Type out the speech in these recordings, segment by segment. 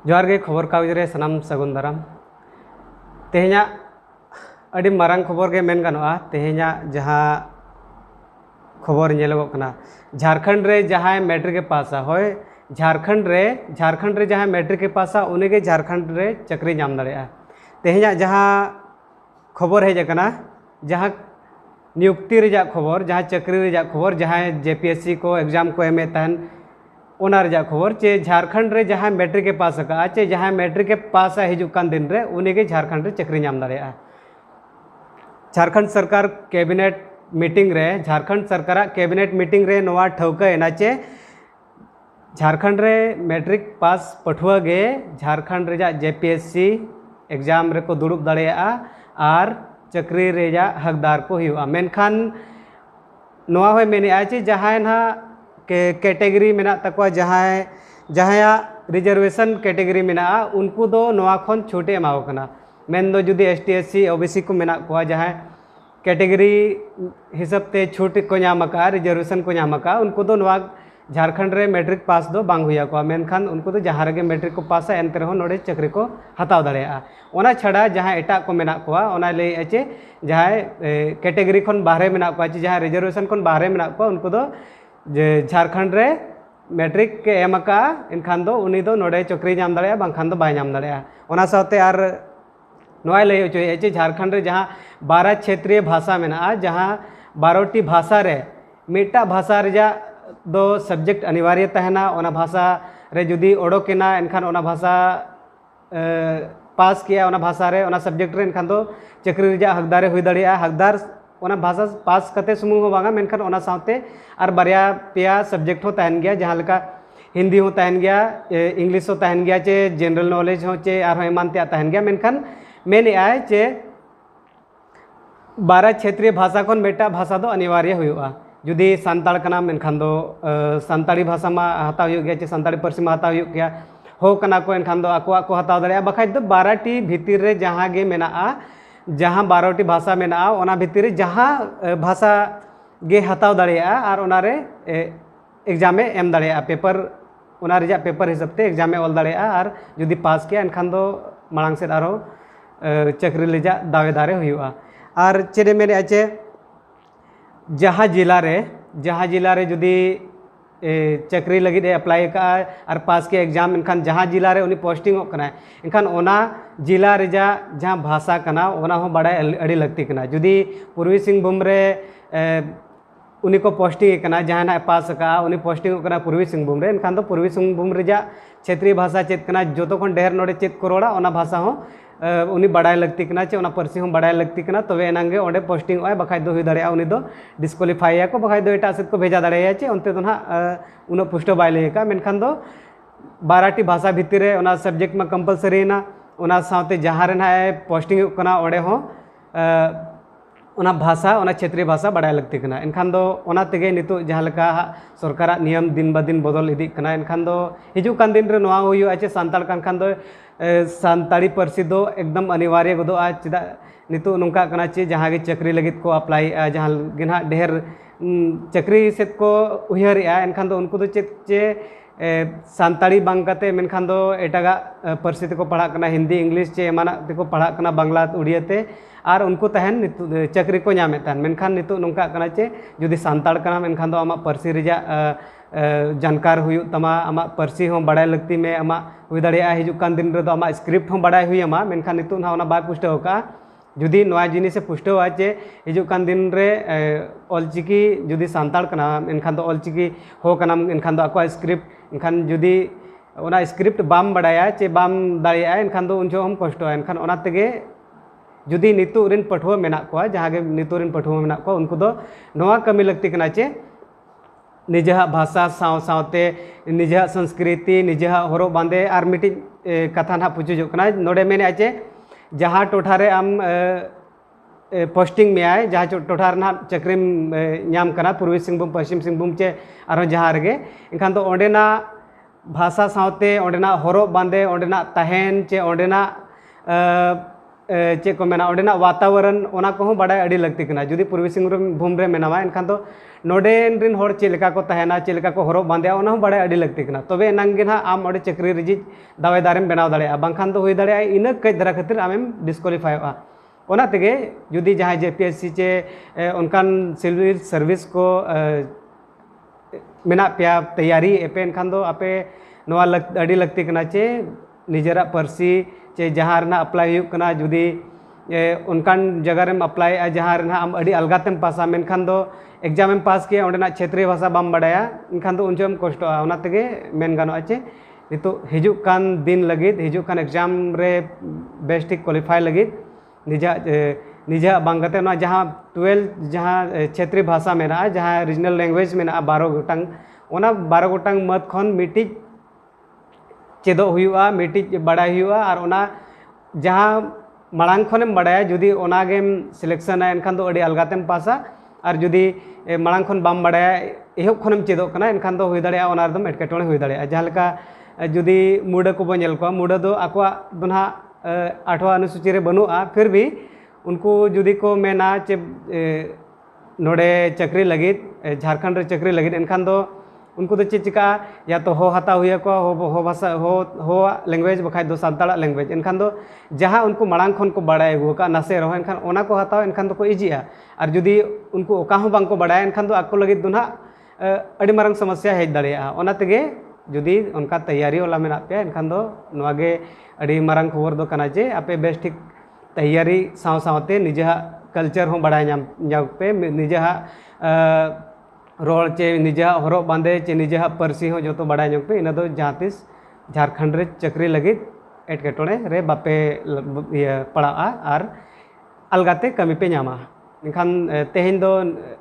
जोहार गे खबर कागज रे सनाम सगुन दाराम तेहेኛ अड़ी मारांग खबर गे मेन गानोआ तेहेኛ जहाँ खबर नेलोगोग कना झारखंड रे जहाँ मैट्रिक के पासा होय झारखंड रे जहाँ मैट्रिक के पासा उन्हें झारखंड रे चक्री नाम दाड़ेया तेहेኛ जहाँ खबर हेज कना जहाँ नियुक्ति रेजा खबर जहाँ चक्री रेजा खबर जहाँ जेपीएससी को एग्जाम को एम तहन ओना रेजा खबर चे झारखंड रे जहाँ मैट्रिक के पास का चे जहाँ मैट्रिक के पास हिजुकान दिन रे उन्हें झारखंड रे चक्री नाम दाड़ेया झारखंड सरकार कैबिनेट मीटिंग रे झारखंड सरकार कैबिनेट मीटिंग रे नोआ ठौका एना चे झारखंड रे मैट्रिक पास पठुआ गे झारखंड रेजा जेपीएससी एग्जाम रे को दुड़ुब दाड़ेया आर चक्री रेजा हकदार को हुआ मेनखान नोआ होय मेनेआ चे जहाँ ना के कैटेगरी मेना तकवा जहाँ रिजर्वेशन कैटेगरी मेना उनको दो नोआ खन छूटे एमाओ कना मेन दो जुदी एसटी एससी ओबीसी को मेना को जहाँ कैटेगरी हिसाब ते छूट को नामका रिजर्वेशन को नामका उनको दो नोआ झारखंड रे मैट्रिक पास दो बांग हुआ को मेनखान उनको तो जहाँ रे मैट्रिक को पास एनते रहो नोडे चक्री को हताव दाड़ेया ओना छाड़ा जहाँ एटा को मेना को ओना ले चे जहाँ कैटेगरी खन बाहरे मेना को जहाँ रिजर्वेशन खन बाहरे मेना को उनको दो झारखंड रे मैट्रिक के एमका इनखान दो उनी दो नोडे चक्री नाम दाड़ेया बांखान दो बाय नाम दाड़ेया ओना साथे आर नोआ लय होचोए चे झारखंड रे जहाँ 12 क्षेत्रीय भाषा मेना जहाँ 12टी भाषा रे मिटा भाषा रेजा दो सब्जेक्ट अनिवार्य तहना ओना भाषा रे जुदी ओडोकेना एनखान ओना भाषा पास किया ओना भाषा रे ओना सब्जेक्ट रे एनखान दो चक्री रेजा हकदारे हुई दाड़ेया हकदार ओना भाषा पास कते सुमुंग हो बांगा मेनखान ओना साथे आर बारिया पेया सब्जेक्ट हो तहन गया जहाँ लका हिंदी हो तहन गया इंग्लिश हो तहन गया चे जनरल नॉलेज हो चे आर एमान ते तहन गया मेनखान मेन आए चे 12 क्षेत्रीय भाषा खन बेटा भाषा दो अनिवार्य हुआ जुदी सांताड़ कना मेनखान दो सांताड़ी भाषा मा हताव हुई गया चे सांताड़ी पार्सी मा हताव हुई गया हो कना को एनखान दो आको को हताव दाड़ेया बखाय दो 12टी भीतर रे जहाँ गे मेना जहाँ 12टी भाषा मेना ओना भीतर जहाँ भाषा गे हताव दाड़ेया आर ओना रे एग्जाम एम दाड़ेया पेपर ओना रेजा पेपर हिसाब ते एग्जाम ऑल दाड़ेया आर जुदी पास किया एनखान दो मांग से आरो चक्री लेजा दावेदारे हुआ आर चेरे मेरे आचे जहाँ जिला रे जुदी चक्री लगी अप्लाई का और पास के एग्जाम इनखान जहाँ जिला रे उनी पोस्टिंग होना इनखान ओना जिला रेजा जहाँ भाषा कना ओना हो बड़ा अड़ी लगती कना जुदी पूर्वी सिंहभूम रे उनी को पोस्टिंग कना जहाँ ना पास का उनी पोस्टिंग कना पूर्वी सिंहभूम रे इनखान तो पूर्वी सिंहभूम रेजा क्षेत्रीय भाषा चेत कना जो तो खन ढेर नोडे चेत को रोड़ा ओना भाषा हो उनी बड़ा लगती कना चे ओना पर्सी हो बड़ा लगती कना तबे एनांगे ओंडे पोस्टिंग होय बखाय दो हुई दाड़ेया उनी दो डिस्क्वालीफाई को बखाय दो एटा सेट को भेजा दाड़ेया चे ओनते दो ना उनो पुष्टो बाय लेका मेनखान दो 12टी भाषा भीतर रे ओना सब्जेक्ट में कंपलसरी ना ओना साथे जहाँ रे ना पोस्टिंग कना ओंडे हो ओना भाषा ओना क्षेत्रीय भाषा बड़ा लगती कना इनखान दो ओना तेगे नितो जहाँ लका सरकार नियम दिन ब दिन बदल इदी कना इनखान दो हिजुकान दिन रे नोआ हुई आचे सांताड़ कान दो सांताड़ी पार्सी दो एकदम अनिवार्य गदोआ चेदा नितो नोंका कना चे जहाँ गे चक्री लगित को अप्लाई जहाँ गे ना ढेर चक्री सेत को उयहरेआ एनखान दो उनको दो चे सांताड़ी बांग कते मेनखान दो एटागा पार्सी तेको पढ़ा कना हिंदी इंग्लिश चे एमाना तेको पढ़ा कना बांग्ला उड़िया ते आर उनको तहन चक्री को नामे तहन मेनखान नितो नोंका कना चे जुदी सांताड़ कना मेनखान दो आमा पार्सी रेजा जानकार हुई तमा आमा पार्सी हो बड़ा लगती में आमा हुई दाड़ेया हिजुकान दिन रे दो आमा स्क्रिप्ट हो बड़ा हुई आमा मेनखान नितो ना ओना बाय पुष्टो का जुदी नोआ जिनिस से पुष्टो आचे हिजुकान दिन रे ऑलचिकी जुदी सांताड़ कना मेनखान दो ऑलचिकी हो कना मेनखान दो आको स्क्रिप्ट इनखान जुदी ओना स्क्रिप्ट बाम बड़ाया चे बाम दाड़ेया इनखान दो उनजो हम कष्टो इनखान ओना तेगे जुदी नितो रिन पठुआ मेना को जहाँ गे नितो रिन पठुआ मेना को उनको दो नोआ कमी लगती कना चे निजा भाषा सावते निजा संस्कृति निजा हरो बांधे और मिट्टी कथा ना पूछो कना नोडे मेने आचे जहाँ टोठारे आम पोस्टिंग में आए जहाँ टोठार ना चक्री नाम कना पूर्वी सिंहभूम पश्चिम सिंहभूम चे और जहाँ रगे इनखान तो ओंडेना भाषा सावते ओंडेना हरो बांधे ओंडेना तहन चे ओंडेना चे को मेना ओडेना वातावरण ओना को बाडाय अड़ी लगती कना जुदी पूर्वी सिंहभूम रे मेनावा एनखान दो नोडेन रिन होड़ चे लेका को तहना चे लेका को हरो बांदेया ओना हो बाडाय अड़ी लगती कना तबे एनांगे ना आम ओडे चक्री रिजी दावेदारेम बेनाव दाड़े बांखान दो हुई दाड़े इना कई दरा खातिर आमेम डिस्क्वालीफाईआ ओना तेगे जुदी जहां जेपीएससी चे उनकान सिविल सर्विस को मेना पेया तैयारी एपे एनखान दो आपे नोआ अड़ी लगती कना चे निजरा पर्सी चे जहाँ रना अप्लाई हुई कना जुदी उनकान जगह रेम अप्लाई जहाँ रना आम अड़ी अलगातेम पासा मेनखान दो एग्जाम में पास किया ओंडेना क्षेत्रीय भाषा बाम बड़ाया इनखान दो उनजम कष्टोआ ओना तेगे मेन गानोआ चे नितो हिजुक कान दिन लगिद हिजुक कान एग्जाम रे बेस्ट ठीक क्वालिफाई लगिद निजा बांगते ना जहाँ 12 जहाँ क्षेत्रीय भाषा मेना जहाँ रीजनल लैंग्वेज मेना 12 गोटांग ओना 12 गोटांग मत खन मिटिज चेदो हुआ मिटिज बड़ाई हुआ और ओना जहाँ मांग खनेम बड़ाया जुदी ओनागेम सिलेक्शन एनखान दो अड़ी अलगातेम पासा और जुदी मांग खन बाम बड़ाया एहब खनेम चेदो कना एनखान दो हुई दाड़ेया ओना रदम एटकेटोणे हुई दाड़ेया जहाँ लेका जुदी मुडा को बन को मुडा दो आकवा दोना 8वां अनुसूची रे बनुआ फिर भी उनको जुदी को मेना चे नोडे चक्री लगित झारखंड रे चक्री लगित एनखान दो उनको तो चे चिका या तो हो हता हुई को हो भाषा हो लैंग्वेज बखाय दो सानताड़ा लैंग्वेज एनखान दो जहाँ उनको मांग खन को बड़ाय अगू का नासे रहो एनखान ओना को हताव एनखान दो को इजिया और जुदी उनको ओका हो बांग को बड़ाय एनखान दो आको लगित दो ना अड़ी मारंग समस्या हेज दाड़ेया ओना तेगे जुदी उनका तैयारी वाला मेना पे एनखान दो नोआगे अड़ी मारंग खबर दो कना जे आपे बेस्ट ठीक तैयारी साव सावते निजा कल्चर हो बड़ाय नाम पे निजा रोल चे निजा हरो बांधे चे निजा पर्सी हो जो तो बड़ा पे इन दो जहाँ तीस झारखंड रे चक्री लगित एटकेटोणे रे बापे पड़ा और अलगाते कमी पे नामा इनखान तेहेन दो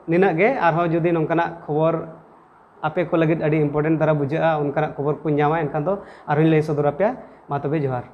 निना गे आरहो जुदी नोंकाना खबर आपे को लगित अड़ी इम्पोर्टेंट दरा बुझा उनका खबर को नामा इनखान दो आरहो लय सदर पे मा तबे जोहार।